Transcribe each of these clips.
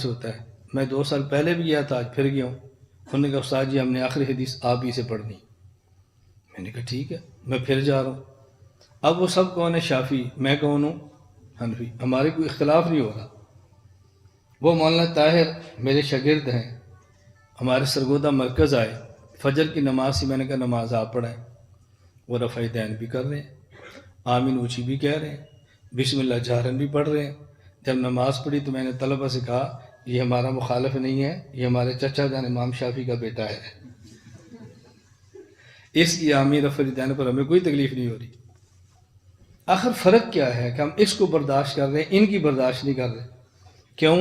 حدیث ہوتا ہے. میں 2 سال پہلے بھی گیا تھا، آج پھر گیا ہوں. انہوں نے کہا استاد جی ہم نے آخری حدیث آپ ہی سے پڑھنی. میں نے کہا ٹھیک ہے، میں پھر جا رہا ہوں. اب وہ سب کون ہے؟ شافعی، میں کون ہوں؟ حنفی. ہمارے کوئی اختلاف نہیں ہو رہا. وہ مولانا طاہر میرے شاگرد ہیں، ہمارے سرگودہ مرکز آئے. فجر کی نماز سے میں نے کہا نماز آپ پڑھائیں. وہ رفع دین بھی کر رہے ہیں، آمین اوچی بھی کہہ رہے ہیں، بسم اللہ جہرن بھی پڑھ رہے ہیں. جب نماز پڑھی تو میں نے طلبہ سے کہا یہ ہمارا مخالف نہیں ہے، یہ ہمارے چچا جان امام شافعی کا بیٹا ہے. اس کی آمین رفع دین پر ہمیں کوئی تکلیف نہیں ہو رہی. آخر فرق کیا ہے کہ ہم اس کو برداشت کر رہے ہیں، ان کی برداشت نہیں کر رہے. کیوں؟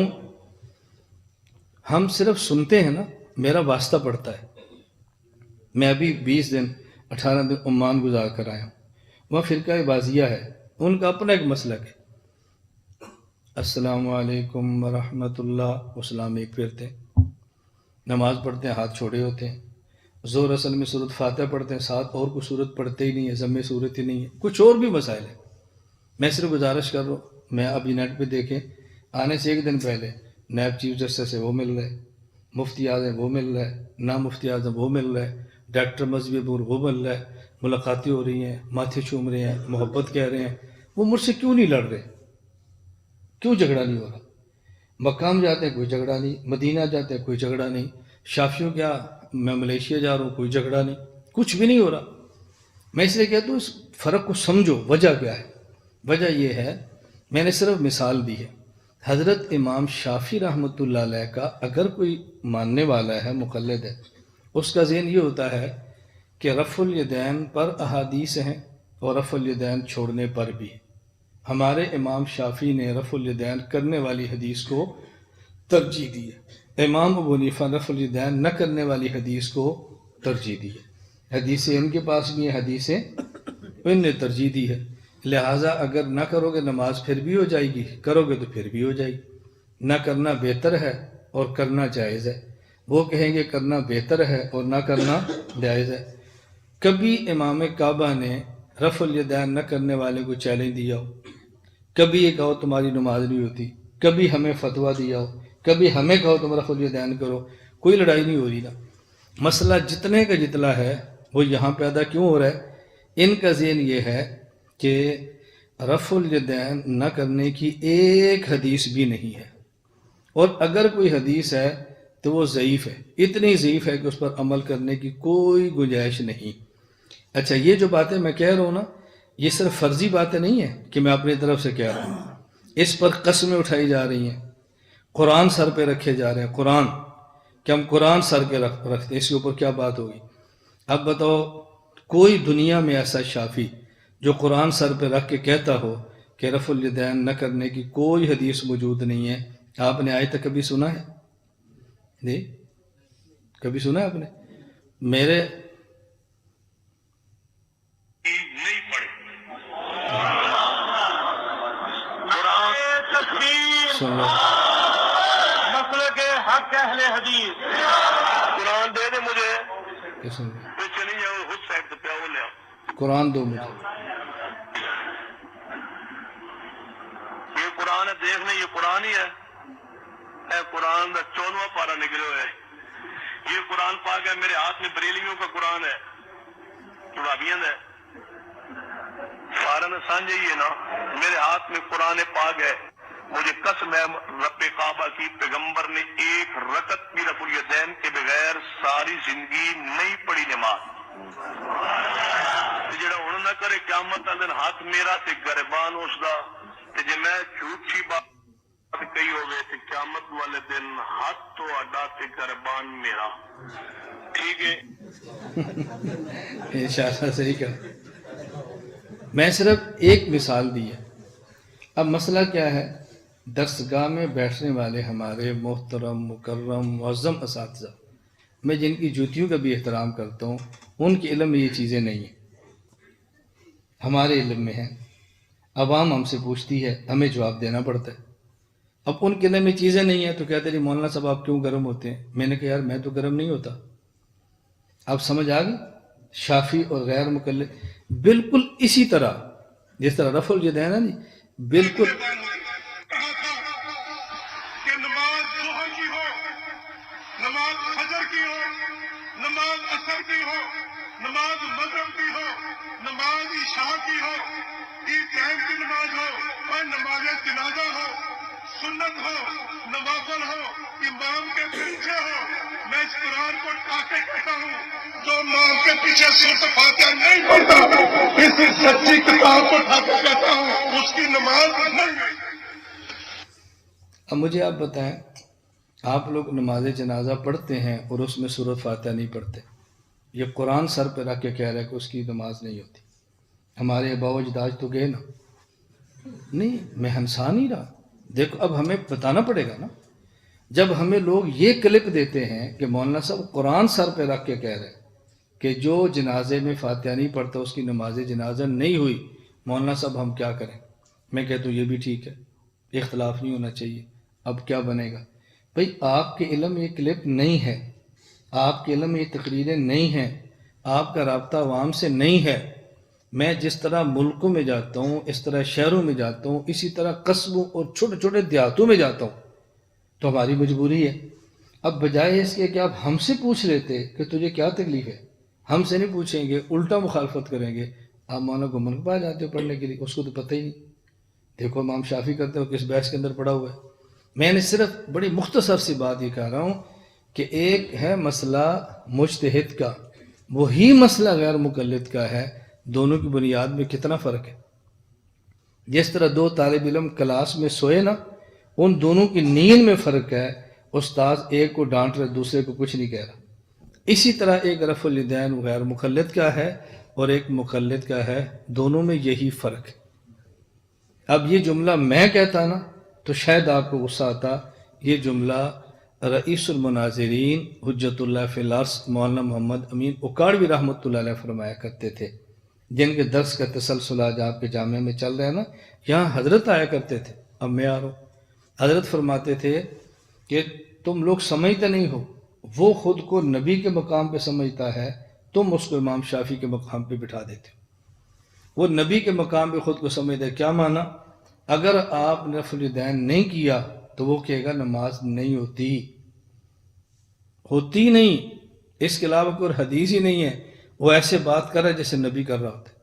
ہم صرف سنتے ہیں نا. میرا واسطہ پڑتا ہے. میں ابھی 20 دن 18 دن عمان گزار کر آیا ہوں. وہاں فرقہ بازیہ ہے، ان کا اپنا ایک مسلک ہے. السلام علیکم ورحمۃ اللہ، اسلام ایک پھرتے ہیں، نماز پڑھتے ہیں، ہاتھ چھوڑے ہوتے ہیں. ظہر اصل میں سورۃ فاتحہ پڑھتے ہیں، ساتھ اور کوئی صورت پڑھتے ہی نہیں ہے، ضم صورت ہی نہیں ہے. کچھ اور بھی مسائل ہیں. میں صرف گزارش کر رہا ہوں، میں ابھی نیٹ پہ دیکھیں، آنے سے 1 دن پہلے نائب چیف جسٹس ہے وہ مل رہے، مفتی اعظم وہ مل رہا ہے، نام مفتی اعظم وہ مل رہا ہے، ڈاکٹر مذہبی عبور وہ مل رہا ہے. ملاقاتیں ہو رہی ہیں، ماتھے چوم رہے ہیں، محبت کہہ رہے ہیں. وہ مجھ سے کیوں نہیں لڑ رہے؟ کیوں جھگڑا نہیں ہو رہا؟ مقام جاتے ہیں کوئی جھگڑا نہیں، مدینہ جاتے ہیں کوئی جھگڑا نہیں، شافیوں کیا میں ملیشیا جا رہا ہوں کوئی جھگڑا نہیں، کچھ بھی نہیں ہو رہا. میں اس لیے کہتا ہوں اس فرق کو سمجھو. وجہ کیا ہے؟ وجہ یہ ہے، میں نے صرف مثال دی ہے. حضرت امام شافعی رحمۃ اللہ علیہ کا اگر کوئی ماننے والا ہے، مقلد ہے، اس کا ذہن یہ ہوتا ہے کہ رفع الیدین پر احادیث ہیں اور رفع الیدین چھوڑنے پر بھی. ہمارے امام شافعی نے رفع الیدین کرنے والی حدیث کو ترجیح دی ہے. امام ابو حنیفہ رفع الیدین نہ کرنے والی حدیث کو ترجیح دی ہے. حدیثیں ان کے پاس بھی ہیں، حدیثیں ان نے ترجیح دی ہے. لہٰذا اگر نہ کرو گے نماز پھر بھی ہو جائے گی، کرو گے تو پھر بھی ہو جائے گی. نہ کرنا بہتر ہے اور کرنا جائز ہے. وہ کہیں گے کرنا بہتر ہے اور نہ کرنا جائز ہے. کبھی امام کعبہ نے رفع الیدین نہ کرنے والے کو چیلنج دیا ہو، کبھی یہ کہو تمہاری نماز نہیں ہوتی، کبھی ہمیں فتویٰ دیا ہو، کبھی ہمیں کہو تم رفع الیدین کرو. کوئی لڑائی نہیں ہو رہی نا. مسئلہ جتنے کا جتنا ہے وہ یہاں پیدا کیوں ہو رہا ہے؟ ان کا ذہن یہ ہے کہ رفع الیدین نہ کرنے کی ایک حدیث بھی نہیں ہے، اور اگر کوئی حدیث ہے تو وہ ضعیف ہے. اتنی ضعیف ہے کہ اس پر عمل کرنے کی کوئی گنجائش نہیں. اچھا یہ جو باتیں میں کہہ رہا ہوں نا، یہ صرف فرضی باتیں نہیں ہیں کہ میں اپنی طرف سے کہہ رہا ہوں. اس پر قسمیں اٹھائی جا رہی ہیں، قرآن سر پہ رکھے جا رہے ہیں. قرآن کہ ہم قرآن سر کے رکھتے ہیں، اس کے اوپر کیا بات ہوگی؟ اب بتاؤ کوئی دنیا میں ایسا شافی جو قرآن سر پہ رکھ کے کہتا ہو کہ رفع الیدین نہ کرنے کی کوئی حدیث موجود نہیں ہے، آپ نے آج تک کبھی سنا ہے؟ جی کبھی سنا ہے آپ نے؟ میرے سن لو مسئلہ کے حق اہل حدیث قرآن دے دے مجھے، چلی جاؤ خود سائڈ پہ وہ لیا قرآن دو مجھے. یہ قرآن ہے، دیکھ لیں یہ قرآن ہی ہے. اے قرآن کا 14واں پارہ نکلے ہوئے. یہ قرآن پاک ہے، میرے ہاتھ میں بریلویوں کا قرآن ہے، چڑابیاں ہے. سارا نے سانجے ہی ہے نا، میرے ہاتھ میں قرآن پاک ہے. مجھے قسم ہے رب کعبہ کی، پیغمبر نے ایک رکعت بھی رفع الیدین کے بغیر ساری زندگی نہیں پڑھی نماز. جڑا ہن نہ کرے قیامت والے دن ہاتھ میرا تے گربان اس دا، تے جے میں جھوٹی بات کہی ہوے تے قیامت والے دن ہاتھ تو اڈا تے گربان میرا. ٹھیک ہے انشاءاللہ صحیح کہا. میں صرف ایک مثال دی ہے. اب مسئلہ کیا ہے؟ درسگاہ میں بیٹھنے والے ہمارے محترم مکرم معظم اساتذہ، میں جن کی جوتیوں کا بھی احترام کرتا ہوں، ان کے علم میں یہ چیزیں نہیں ہیں، ہمارے علم میں ہیں. عوام ہم سے پوچھتی ہے، ہمیں جواب دینا پڑتا ہے. اب ان کے علم میں چیزیں نہیں ہیں تو کہتے ہیں مولانا صاحب آپ کیوں گرم ہوتے ہیں؟ میں نے کہا یار میں تو گرم نہیں ہوتا. اب سمجھ آ گئی؟ شافی اور غیر مقلد بالکل اسی طرح، جس طرح رفع الیدین ہے نا، بالکل کہ نماز ظہر کی ہو، نماز فجر کی ہو، نماز عصر کی ہو، نماز مغرب کی ہو، نماز عشاء کی ہو، عیدین کی نماز ہو اور نماز جنازہ ہو، سنت ہو، نوافل ہو، امام کے پیچھے ہو، میں اس قرآن کو اٹھا کے کہتا ہوں جو امام کے پیچھے سورۃ فاتحہ نہیں پڑھتا اس سچی کتاب کو اٹھا کے کہتا ہوں اس کی نماز نہیں ہے۔ اب مجھے آپ بتائیں، آپ لوگ نماز جنازہ پڑھتے ہیں اور اس میں سورۃ فاتحہ نہیں پڑھتے، یہ قرآن سر پہ رکھ کے کہہ رہا ہے کہ اس کی نماز نہیں ہوتی۔ ہمارے آباء و اجداد تو گئے نا، نہیں میں ہنسا نہیں رہا، دیکھو اب ہمیں بتانا پڑے گا نا، جب ہمیں لوگ یہ کلپ دیتے ہیں کہ مولانا صاحب قرآن سر پہ رکھ کے کہہ رہے ہیں کہ جو جنازے میں فاتحہ نہیں پڑھتا اس کی نماز جنازہ نہیں ہوئی، مولانا صاحب ہم کیا کریں؟ میں کہتا ہوں یہ بھی ٹھیک ہے، اختلاف نہیں ہونا چاہیے، اب کیا بنے گا؟ بھئی آپ کے علم یہ کلپ نہیں ہے، آپ کے علم یہ تقریریں نہیں ہیں، آپ کا رابطہ عوام سے نہیں ہے۔ میں جس طرح ملکوں میں جاتا ہوں، اس طرح شہروں میں جاتا ہوں، اسی طرح قصبوں اور چھوٹے چھوٹے دیہاتوں میں جاتا ہوں، تو ہماری مجبوری ہے۔ اب بجائے اس کے کہ آپ ہم سے پوچھ لیتے کہ تجھے کیا تکلیف ہے، ہم سے نہیں پوچھیں گے، الٹا مخالفت کریں گے، آپ مولانا گمن کے پاس جاتے ہو پڑھنے کے لیے، اس کو تو پتہ ہی نہیں۔ دیکھو امام شافعی کرتے ہو کس بحث کے اندر پڑا ہوا ہے۔ میں نے صرف بڑی مختصر سی بات یہ کہہ رہا ہوں کہ ایک ہے مسئلہ مجتہد کا، وہی مسئلہ غیر مقلد کا ہے، دونوں کی بنیاد میں کتنا فرق ہے۔ جس طرح دو طالب علم کلاس میں سوئے نا، ان دونوں کی نیند میں فرق ہے، استاذ ایک کو ڈانٹ رہے دوسرے کو کچھ نہیں کہہ رہا۔ اسی طرح ایک رفع الیدین غیر مقلد کا ہے اور ایک مقلد کا ہے، دونوں میں یہی فرق ہے۔ اب یہ جملہ میں کہتا نا تو شاید آپ کو غصہ آتا، یہ جملہ رئیس المناظرین حجت اللہ فی الارض مولانا محمد امین اکاڑوی رحمۃ اللہ علیہ فرمایا کرتے تھے، جن کے درس کا تسلسل آج آپ کے جامعہ میں چل رہا ہے نا، یہاں حضرت آیا کرتے تھے، اب میں آ رہا ہوں۔ حضرت فرماتے تھے کہ تم لوگ سمجھتے نہیں ہو، وہ خود کو نبی کے مقام پہ سمجھتا ہے، تم اس کو امام شافعی کے مقام پہ بٹھا دیتے ہو۔ وہ نبی کے مقام پہ خود کو سمجھتا ہے، کیا معنی؟ اگر آپ نے رفع الیدین نہیں کیا تو وہ کہے گا نماز نہیں ہوتی نہیں، اس کے علاوہ کوئی حدیث ہی نہیں ہے، وہ ایسے بات کر رہا ہے جیسے نبی کر رہا ہوتا ہے۔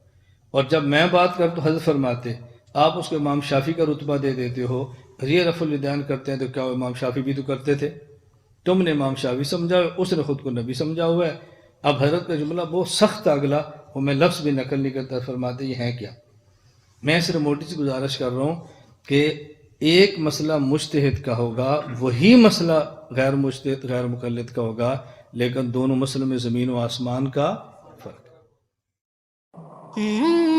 اور جب میں بات کرتا تو حضرت فرماتے آپ اس کو امام شافعی کا رتبہ دے دیتے ہو، یہ رفع الیدین کرتے ہیں تو کیا وہ امام شافعی بھی تو کرتے تھے؟ تم نے امام شافعی سمجھا ہوا ہے، اس نے خود کو نبی سمجھا ہوا ہے۔ اب حضرت کا جملہ بہت سخت اگلا، وہ میں لفظ بھی نقل نہیں کرتا، فرماتے یہ ہیں کیا؟ میں صرف موٹی سی گزارش کر رہا ہوں کہ ایک مسئلہ مجتہد کا ہوگا، وہی مسئلہ غیر مجتہد غیر مقلد کا ہوگا، لیکن دونوں مسئلوں میں زمین و آسمان کا فرق ہے۔